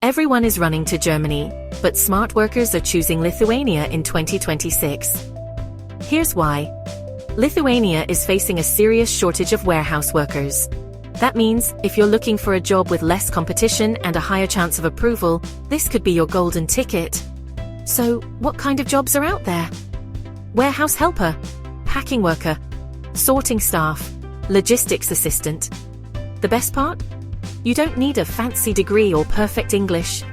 Everyone is running to Germany, but smart workers are choosing Lithuania in 2026. Here's why. Lithuania is facing a serious shortage of warehouse workers. That means, if you're looking for a job with less competition and a higher chance of approval, this could be your golden ticket. So, what kind of jobs are out there? Warehouse helper, packing worker, sorting staff, logistics assistant. The best part? You don't need a fancy degree or perfect English.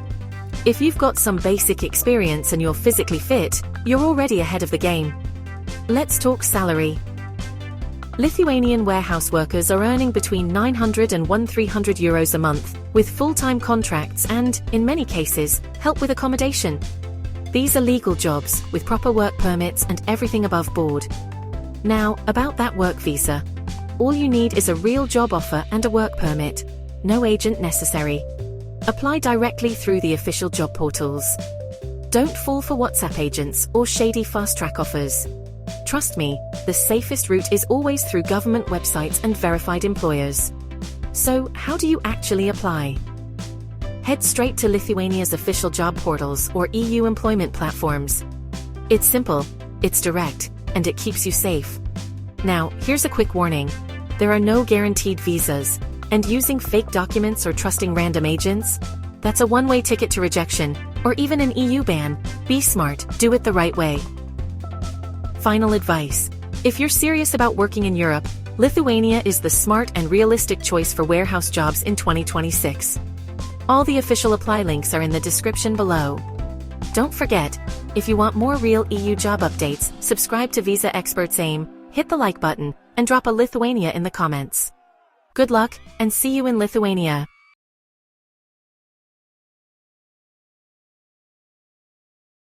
If you've got some basic experience and you're physically fit, you're already ahead of the game. Let's talk salary. Lithuanian warehouse workers are earning between 900 and €1,300 a month, with full-time contracts and, in many cases, help with accommodation. These are legal jobs, with proper work permits and everything above board. Now, about that work visa. All you need is a real job offer and a work permit. No agent necessary. Apply directly through the official job portals. Don't fall for WhatsApp agents or shady fast-track offers. Trust me, the safest route is always through government websites and verified employers. So, how do you actually apply? Head straight to Lithuania's official job portals or EU employment platforms. It's simple, it's direct, and it keeps you safe. Now, here's a quick warning. There are no guaranteed visas, and using fake documents or trusting random agents? That's a one-way ticket to rejection, or even an EU ban. Be smart, do it the right way. Final advice. If you're serious about working in Europe, Lithuania is the smart and realistic choice for warehouse jobs in 2026. All the official apply links are in the description below. Don't forget, if you want more real EU job updates, subscribe to Visa Experts AIM, hit the like button, and drop a Lithuania in the comments. Good luck, and see you in Lithuania.